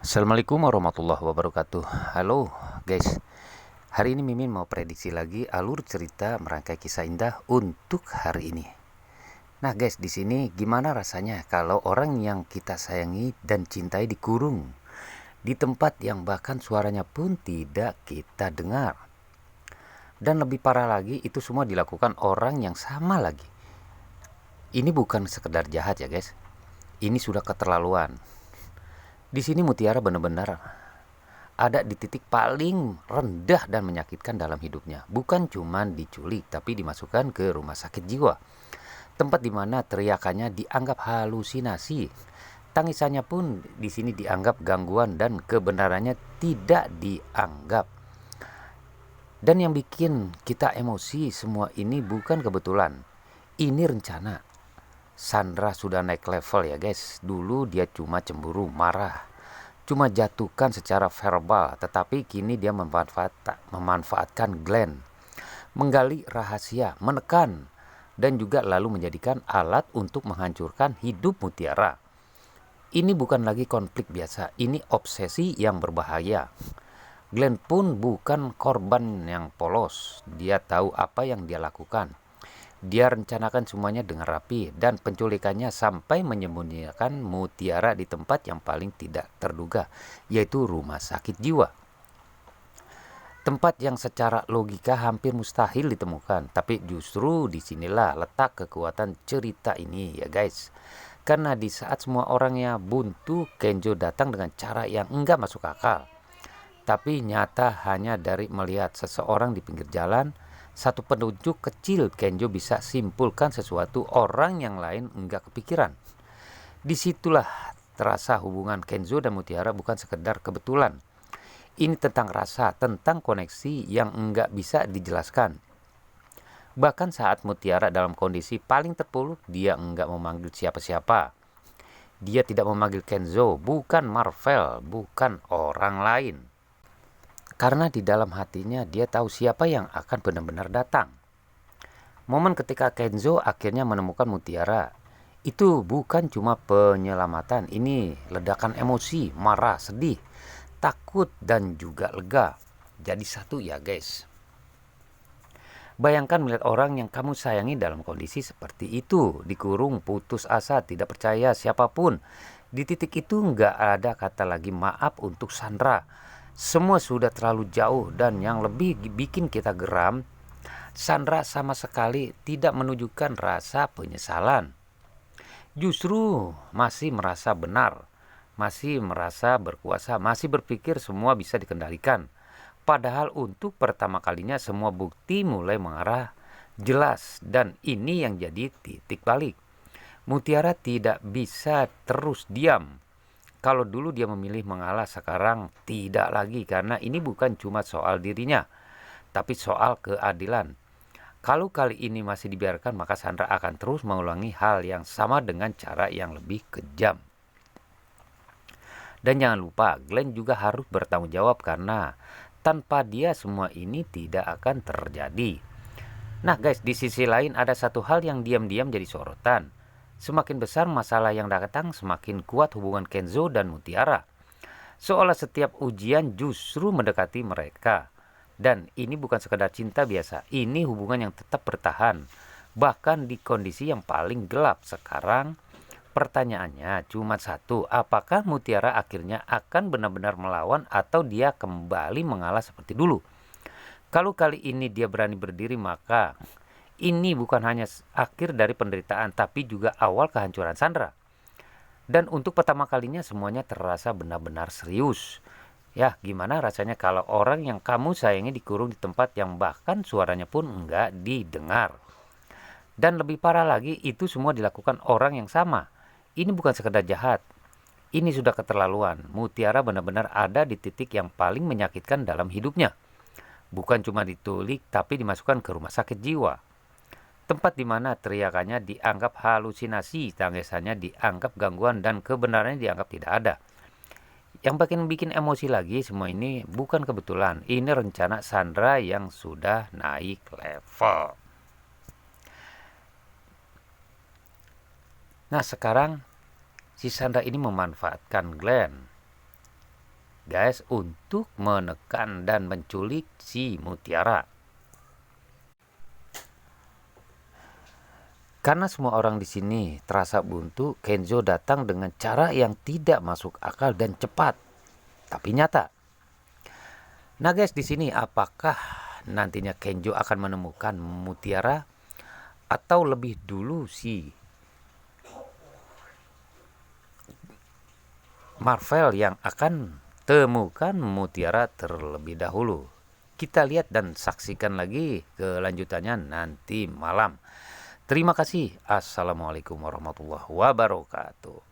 Assalamualaikum warahmatullahi wabarakatuh. Halo guys, hari ini Mimin mau prediksi lagi alur cerita merangkai kisah indah untuk hari ini. Nah guys, di sini gimana rasanya kalau orang yang kita sayangi dan cintai dikurung di tempat yang bahkan suaranya pun tidak kita dengar. Dan lebih parah lagi, itu semua dilakukan orang yang sama lagi. Ini bukan sekedar jahat ya guys, ini sudah keterlaluan. Di sini Mutiara benar-benar ada di titik paling rendah dan menyakitkan dalam hidupnya. Bukan cuma diculik, tapi dimasukkan ke rumah sakit jiwa. Tempat di mana teriakannya dianggap halusinasi. Tangisannya pun di sini dianggap gangguan dan kebenarannya tidak dianggap. Dan yang bikin kita emosi semua ini bukan kebetulan. Ini rencana. Sandra sudah naik level ya guys. Dulu dia cuma cemburu, marah, cuma jatuhkan secara verbal, tetapi kini dia memanfaatkan Glenn, menggali rahasia, menekan, dan juga lalu menjadikan alat untuk menghancurkan hidup Mutiara. Ini bukan lagi konflik biasa, ini obsesi yang berbahaya. Glenn pun bukan korban yang polos, dia tahu apa yang dia lakukan. Dia rencanakan semuanya dengan rapi dan penculikannya sampai menyembunyikan Mutiara di tempat yang paling tidak terduga, yaitu rumah sakit jiwa. Tempat yang secara logika hampir mustahil ditemukan, tapi justru disinilah letak kekuatan cerita ini ya guys. Karena di saat semua orangnya buntu, Kenzo datang dengan cara yang enggak masuk akal. Tapi nyata hanya dari melihat seseorang di pinggir jalan, satu penunjuk kecil Kenzo bisa simpulkan sesuatu orang yang lain enggak kepikiran. Disitulah terasa hubungan Kenzo dan Mutiara bukan sekedar kebetulan. Ini tentang rasa, tentang koneksi yang enggak bisa dijelaskan. Bahkan saat Mutiara dalam kondisi paling terpuruk, dia enggak memanggil siapa-siapa. Dia tidak memanggil Kenzo, bukan Marvel, bukan orang lain. Karena di dalam hatinya dia tahu siapa yang akan benar-benar datang. Momen ketika Kenzo akhirnya menemukan Mutiara, itu bukan cuma penyelamatan, ini ledakan emosi, marah, sedih, takut, dan juga lega. Jadi satu ya guys. Bayangkan melihat orang yang kamu sayangi dalam kondisi seperti itu, dikurung, putus asa, tidak percaya siapapun. Di titik itu nggak ada kata lagi maaf untuk Sandra. Semua sudah terlalu jauh, dan yang lebih bikin kita geram, Sandra sama sekali tidak menunjukkan rasa penyesalan. Justru masih merasa benar, masih merasa berkuasa, masih berpikir semua bisa dikendalikan. Padahal untuk pertama kalinya semua bukti mulai mengarah jelas, dan ini yang jadi titik balik. Mutiara tidak bisa terus diam. Kalau dulu dia memilih mengalah, sekarang tidak lagi, karena ini bukan cuma soal dirinya, tapi soal keadilan. Kalau kali ini masih dibiarkan, maka Sandra akan terus mengulangi hal yang sama dengan cara yang lebih kejam. Dan jangan lupa, Glenn juga harus bertanggung jawab karena tanpa dia semua ini tidak akan terjadi. Nah guys, di sisi lain ada satu hal yang diam-diam jadi sorotan. Semakin besar masalah yang datang, semakin kuat hubungan Kenzo dan Mutiara. Seolah setiap ujian justru mendekati mereka. Dan ini bukan sekedar cinta biasa, ini hubungan yang tetap bertahan. Bahkan di kondisi yang paling gelap sekarang, pertanyaannya cuma satu, apakah Mutiara akhirnya akan benar-benar melawan atau dia kembali mengalah seperti dulu? Kalau kali ini dia berani berdiri, maka ini bukan hanya akhir dari penderitaan, tapi juga awal kehancuran Sandra. Dan untuk pertama kalinya semuanya terasa benar-benar serius. Ya, gimana rasanya kalau orang yang kamu sayangi dikurung di tempat yang bahkan suaranya pun enggak didengar? Dan lebih parah lagi, itu semua dilakukan orang yang sama. Ini bukan sekedar jahat. Ini sudah keterlaluan. Mutiara benar-benar ada di titik yang paling menyakitkan dalam hidupnya. Bukan cuma ditulik, tapi dimasukkan ke rumah sakit jiwa. Tempat di mana teriakannya dianggap halusinasi, tangisannya dianggap gangguan, dan kebenarannya dianggap tidak ada. Yang bikin emosi lagi, semua ini bukan kebetulan. Ini rencana Sandra yang sudah naik level. Nah sekarang si Sandra ini memanfaatkan Glenn. guys untuk menekan dan menculik si Mutiara. Karena semua orang di sini terasa buntu, Kenzo datang dengan cara yang tidak masuk akal dan cepat, tapi nyata. Nah guys, di sini apakah nantinya Kenzo akan menemukan Mutiara atau lebih dulu si Marvel yang akan temukan Mutiara terlebih dahulu? Kita lihat dan saksikan lagi kelanjutannya nanti malam. Terima kasih. Assalamualaikum warahmatullahi wabarakatuh.